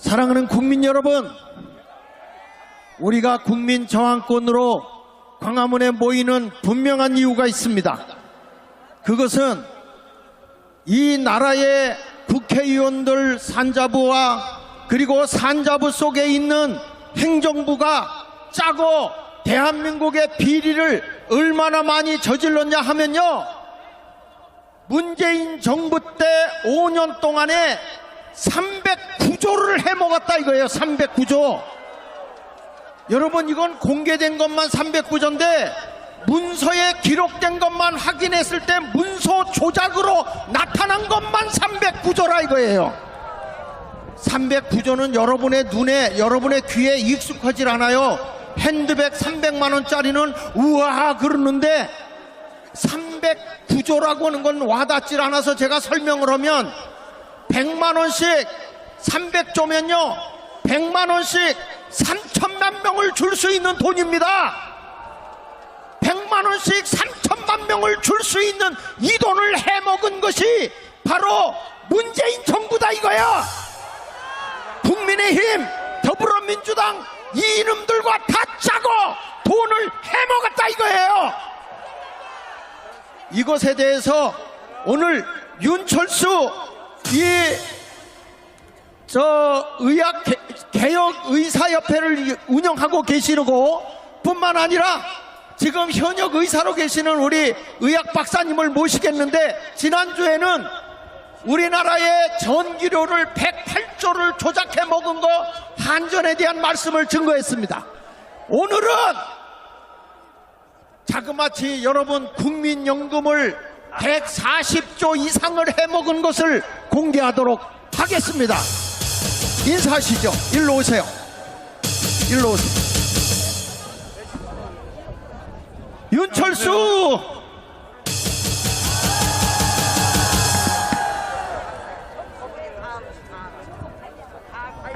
사랑하는 국민 여러분, 우리가 국민 저항권으로 광화문에 모이는 분명한 이유가 있습니다. 그것은 이 나라의 국회의원들 산자부와 그리고 산자부 속에 있는 행정부가 짜고 대한민국의 비리를 얼마나 많이 저질렀냐 하면요, 문재인 정부 때 5년 동안에 309조를 해먹었다 이거예요. 309조. 여러분, 이건 공개된 것만 309조인데 문서에 기록된 것만 확인했을 때 문서 조작으로 나타난 것만 309조라 이거예요. 309조는 여러분의 눈에, 여러분의 귀에 익숙하질 않아요. 핸드백 300만원짜리는 우와 그러는데 309조라고 하는 건 와닿질 않아서 제가 설명을 하면 100만원씩 300조면요 100만원씩 3천만 명을 줄 수 있는 돈입니다. 100만원씩 3천만 명을 줄 수 있는 이 돈을 해먹은 것이 바로 문재인 정부다 이거야. 국민의힘, 더불어민주당 이놈들과 다 짜고 돈을 해먹었다 이거예요. 이것에 대해서 오늘 윤철수 의학개혁의사협회를 운영하고 계시고 뿐만 아니라 지금 현역 의사로 계시는 우리 의학 박사님을 모시겠는데, 지난주에는 우리나라의 전기료를 108조를 조작해 먹은 거 한전에 대한 말씀을 증거했습니다. 오늘은 자그마치 여러분 국민연금을 140조 이상을 해먹은 것을 공개하도록 하겠습니다. 인사하시죠. 일로 오세요. 일로 오세요. 윤철수!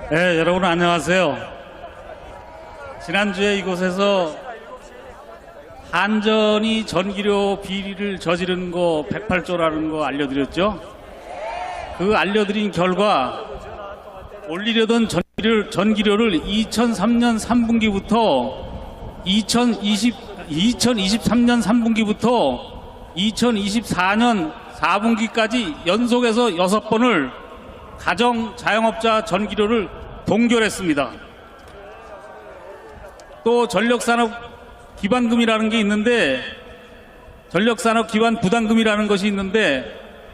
네, 여러분 안녕하세요. 지난주에 이곳에서 한전이 전기료 비리를 저지른 거 108조라는 거 알려드렸죠. 그 알려드린 결과 올리려던 전기료를 2003년 3분기부터 2023년 3분기부터 2024년 4분기까지 연속해서 6번을 가정 자영업자 전기료를 동결했습니다. 또 전력산업 기반금이라는 게 있는데, 전력산업 기반 부담금이라는 것이 있는데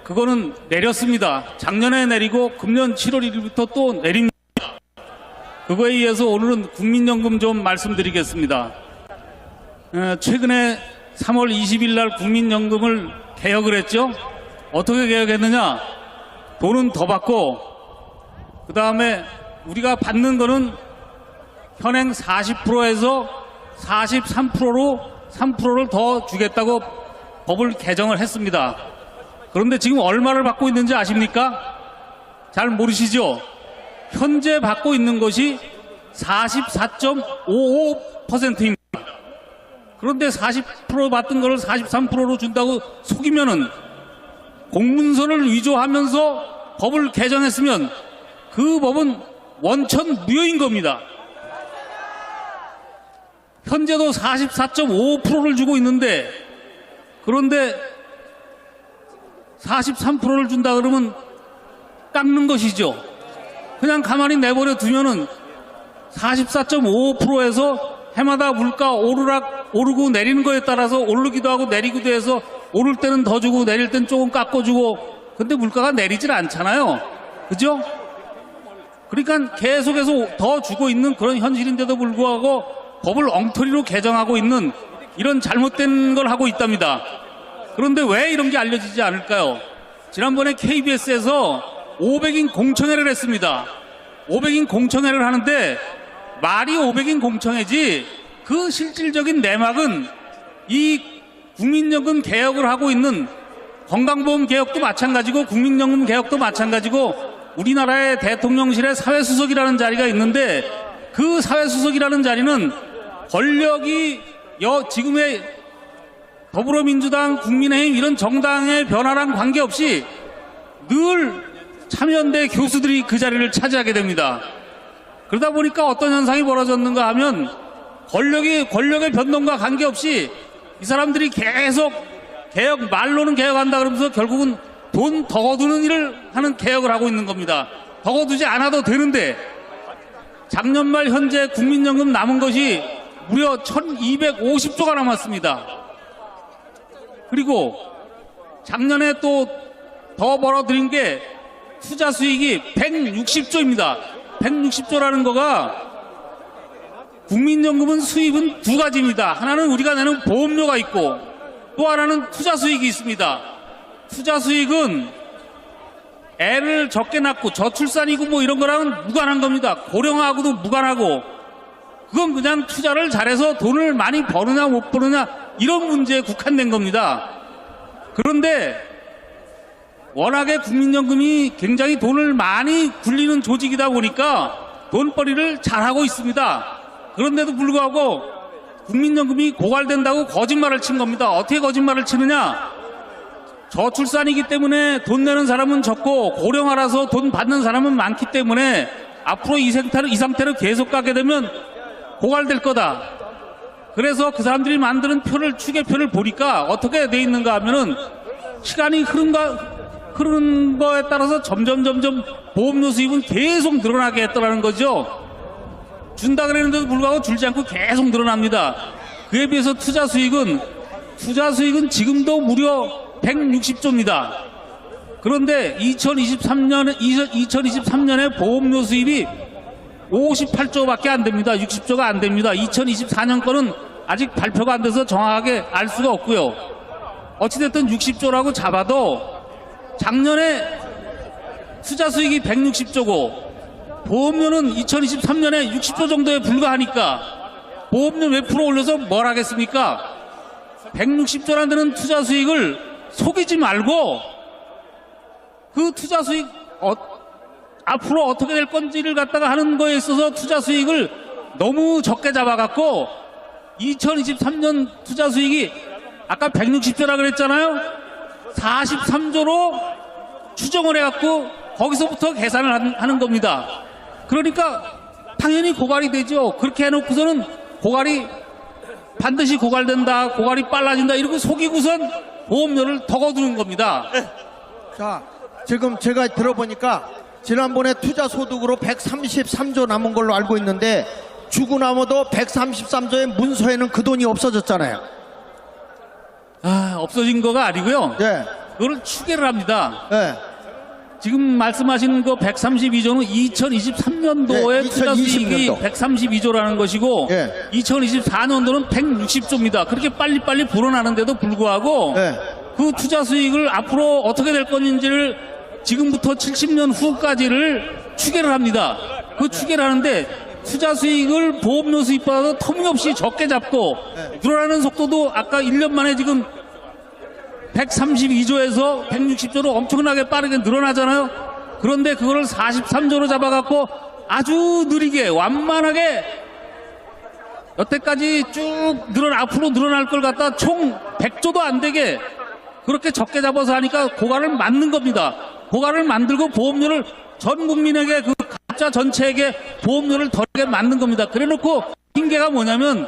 그거는 내렸습니다. 작년에 내리고 금년 7월 1일부터 또 내립니다. 그거에 의해서 오늘은 국민연금 좀 말씀드리겠습니다. 최근에 3월 20일 날 국민연금을 개혁을 했죠. 어떻게 개혁했느냐? 돈은 더 받고 그 다음에 우리가 받는 거는 현행 40%에서 43%로 3%를 더 주겠다고 법을 개정을 했습니다. 그런데 지금 얼마를 받고 있는지 아십니까? 잘 모르시죠? 현재 받고 있는 것이 44.55%입니다. 그런데 40% 받던 거를 43%로 준다고 속이면은, 공문서를 위조하면서 법을 개정했으면 그 법은 원천 무효인 겁니다. 현재도 44.55%를 주고 있는데, 그런데 43%를 준다 그러면 깎는 것이죠. 그냥 가만히 내버려 두면은 44.55%에서 해마다 물가 오르고 내리는 거에 따라서 오르기도 하고 내리기도 해서 오를 때는 더 주고 내릴 때는 조금 깎아주고, 근데 물가가 내리질 않잖아요. 그죠? 그러니까 계속해서 더 주고 있는 그런 현실인데도 불구하고 법을 엉터리로 개정하고 있는 이런 잘못된 걸 하고 있답니다. 그런데 왜 이런 게 알려지지 않을까요? 지난번에 KBS에서 500인 공청회를 했습니다. 500인 공청회를 하는데 말이 500인 공청회지 그 실질적인 내막은 이 국민연금 개혁을 하고 있는 건강보험 개혁도 마찬가지고 국민연금 개혁도 마찬가지고 우리나라의 대통령실의 사회수석이라는 자리가 있는데, 그 사회수석이라는 자리는 권력이 지금의 더불어민주당, 국민의힘 이런 정당의 변화랑 관계없이 늘 참여연대 교수들이 그 자리를 차지하게 됩니다. 그러다 보니까 어떤 현상이 벌어졌는가 하면 권력의 변동과 관계없이 이 사람들이 계속 말로는 개혁한다 그러면서 결국은 돈 더 거두는 일을 하는 개혁을 하고 있는 겁니다. 더 거두지 않아도 되는데 작년 말 현재 국민연금 남은 것이 무려 1250조가 남았습니다. 그리고 작년에 또 더 벌어들인 게 투자 수익이 160조입니다. 160조라는 거가 국민연금은 수입은 두 가지입니다. 하나는 우리가 내는 보험료가 있고 또 하나는 투자 수익이 있습니다. 투자 수익은 애를 적게 낳고 저출산이고 뭐 이런 거랑은 무관한 겁니다. 고령화하고도 무관하고 그건 그냥 투자를 잘해서 돈을 많이 버느냐 못 버느냐 이런 문제에 국한된 겁니다. 그런데 워낙에 국민연금이 굉장히 돈을 많이 굴리는 조직이다 보니까 돈벌이를 잘하고 있습니다. 그런데도 불구하고 국민연금이 고갈된다고 거짓말을 친 겁니다. 어떻게 거짓말을 치느냐? 저출산이기 때문에 돈 내는 사람은 적고 고령화라서 돈 받는 사람은 많기 때문에 앞으로 이 상태로 계속 가게 되면 고갈될 거다. 그래서 그 사람들이 만드는 추계표를 보니까 어떻게 돼 있는가 하면은 시간이 흐르는 거에 따라서 점점 보험료 수입은 계속 늘어나게 했더라는 거죠. 준다 그랬는데도 불구하고 줄지 않고 계속 늘어납니다. 그에 비해서 투자 수익은 지금도 무려 160조입니다. 그런데 2023년에 보험료 수입이 58조밖에 안 됩니다. 60조가 안 됩니다. 2024년 거는 아직 발표가 안 돼서 정확하게 알 수가 없고요. 어찌됐든 60조라고 잡아도 작년에 투자 수익이 160조고 보험료는 2023년에 60조 정도에 불과하니까 보험료 몇 프로 올려서 뭘 하겠습니까? 160조라는 데는 투자 수익을 속이지 말고 그 투자 수익 앞으로 어떻게 될 건지를 갖다가 하는 거에 있어서 투자 수익을 너무 적게 잡아갖고 2023년 투자 수익이 아까 160조라 그랬잖아요. 43조로 추정을 해갖고 거기서부터 계산을 하는 겁니다. 그러니까 당연히 고갈이 되죠. 그렇게 해놓고서는 반드시 고갈된다, 고갈이 빨라진다 이러고 속이고선 보험료를 더 거두는 겁니다. 자, 지금 제가 들어보니까 지난번에 투자 소득으로 133조 남은 걸로 알고 있는데 주고 나머도 133조의 문서에는 그 돈이 없어졌잖아요. 없어진 거가 아니고요. 네. 그걸 추계를 합니다. 네. 지금 말씀하시는 거 132조는 2023년도에 네, 투자 수익이 2020년도. 132조라는 것이고 네. 2024년도는 160조입니다. 그렇게 빨리빨리 불어나는데도 불구하고 네. 그 투자 수익을 앞으로 어떻게 될 건지를 지금부터 70년 후까지를 추계를 합니다. 그 추계를 하는데 투자 수익을 보험료 수입보다도 터무니없이 적게 잡고 늘어나는 속도도 아까 1년 만에 지금 132조에서 160조로 엄청나게 빠르게 늘어나잖아요. 그런데 그거를 43조로 잡아갖고 아주 느리게 완만하게 여태까지 쭉 앞으로 늘어날 걸 갖다 총 100조도 안 되게 그렇게 적게 잡아서 하니까 고갈을 만든 겁니다. 고갈을 만들고 보험료를 전 국민에게 그 가입자 전체에게 보험료를 덜게 만든 겁니다. 그래놓고 핑계가 뭐냐면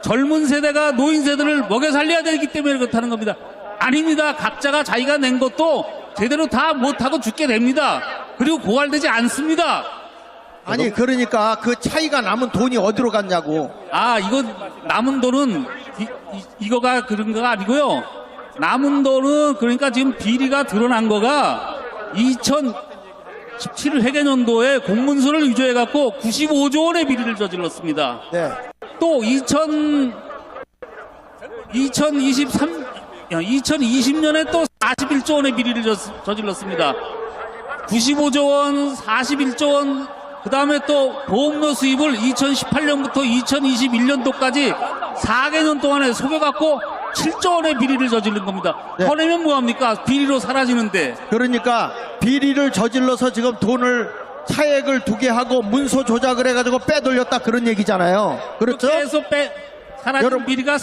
젊은 세대가 노인 세대를 먹여 살려야 되기 때문에 그렇다는 겁니다. 아닙니다. 각자가 자기가 낸 것도 제대로 다 못하고 죽게 됩니다. 그리고 고갈되지 않습니다. 아니 그러니까 그 차이가 남은 돈이 어디로 갔냐고. 이거 남은 돈은 이거가 그런 거가 아니고요. 남은 돈은 그러니까 지금 비리가 드러난 거가 2017 회계년도에 공문서를 위조해갖고 95조 원의 비리를 저질렀습니다. 네. 또 2020년에 또 41조 원의 비리를 저질렀습니다. 95조 원, 41조 원, 그 다음에 또 보험료 수입을 2018년부터 2021년도까지 4개년 동안에 속여갖고 7조 원의 비리를 저지른 겁니다. 네. 꺼내면 뭐합니까? 비리로 사라지는데. 그러니까 비리를 저질러서 지금 돈을 차액을 두게 하고 문서 조작을 해가지고 빼돌렸다 그런 얘기잖아요. 그렇죠? 그렇게 해서 사라진 여러분. 비리가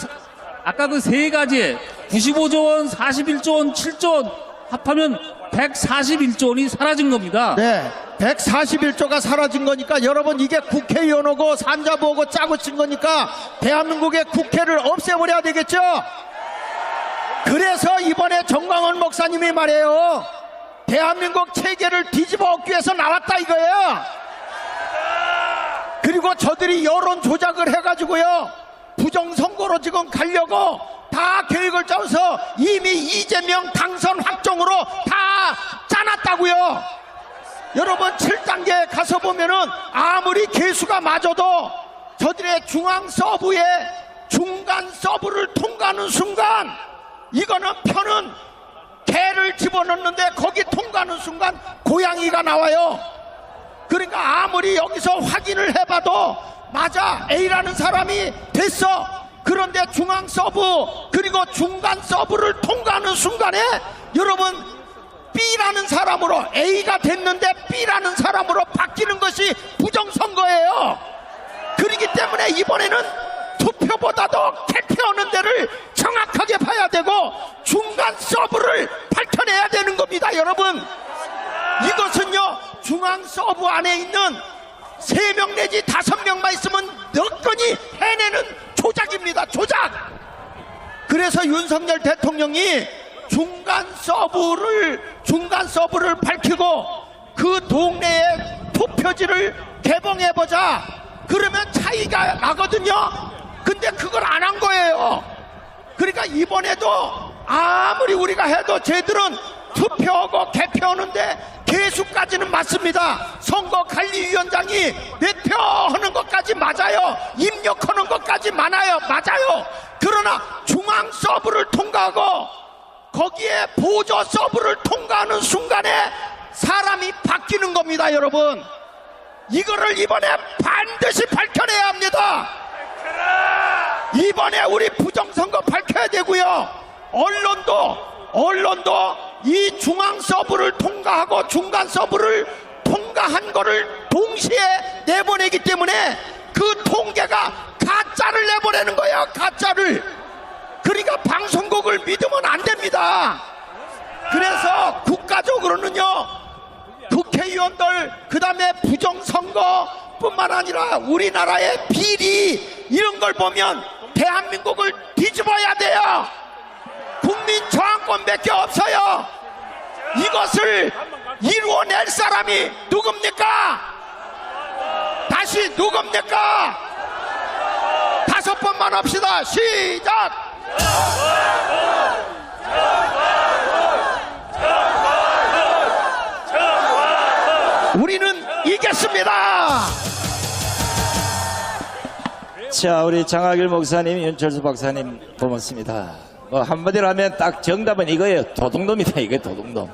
아까 그 세 가지에 95조 원, 41조 원, 7조 원 합하면 141조 원이 사라진 겁니다. 네, 141조가 사라진 거니까 여러분 이게 국회의원하고 산자부하고 짜고 친 거니까 대한민국의 국회를 없애버려야 되겠죠? 그래서 이번에 정광훈 목사님이 말해요. 대한민국 체계를 뒤집어 엎기 위해서 나왔다 이거예요. 그리고 저들이 여론 조작을 해가지고요. 부정선거로 지금 가려고 다 계획을 짜서 이미 이재명 당선 확정으로 다 짜놨다고요. 여러분 7단계에 가서 보면은 아무리 개수가 맞아도 저들의 중앙 서브에 중간 서브를 통과하는 순간 이거는 표는 개를 집어넣는데 거기 통과하는 순간 고양이가 나와요. 그러니까 아무리 여기서 확인을 해봐도 맞아 A라는 사람이 됐어. 그런데 중앙 서브 그리고 중간 서브를 통과하는 순간에 여러분 B라는 사람으로 A가 됐는데 B라는 사람으로 바뀌는 것이 부정선거예요. 그렇기 때문에 이번에는 투표보다도 개표하는 데를 정확하게 봐야 되고 중간 서브를 밝혀내야 되는 겁니다. 여러분 이것은요 중앙 서브 안에 있는 3명 내지 5명만 있으면 너끈히 해내는 조작입니다. 조작. 그래서 윤석열 대통령이 중간 서브를 밝히고 그 동네에 투표지를 개봉해보자. 그러면 차이가 나거든요. 근데 그걸 안 한 거예요. 그러니까 이번에도 아무리 우리가 해도 쟤들은 투표하고 개표하는데 개수까지는 맞습니다. 선거관리위원장이 매표하는 것까지 맞아요. 입력하는 것까지 맞아요. 그러나 중앙 서브를 통과하고 거기에 보조 서브를 통과하는 순간에 사람이 바뀌는 겁니다. 여러분 이거를 이번에 반드시 밝혀내야 합니다. 이번에 우리 부정선거 밝혀야 되고요. 언론도 이 중앙 서브를 통과하고 중간 서브를 통과한 거를 동시에 내보내기 때문에 그 통계가 가짜를 내보내는 거예요. 가짜를. 그러니까 방송국을 믿으면 안 됩니다. 그래서 국가적으로는요 국회의원들 그다음에 부정선거뿐만 아니라 우리나라의 비리 이런 걸 보면 대한민국을 뒤집어야 돼요. 국민 저항권밖에 없어요. 이것을 이루어낼 사람이 누굽니까? 다시 누굽니까? 5번만 합시다. 시작. 우리는 이겼습니다. 자, 우리 장학일 목사님, 윤철수 박사님 고맙습니다. 뭐 한마디로 하면 딱 정답은 이거예요. 도둑놈이다. 이게 도둑놈.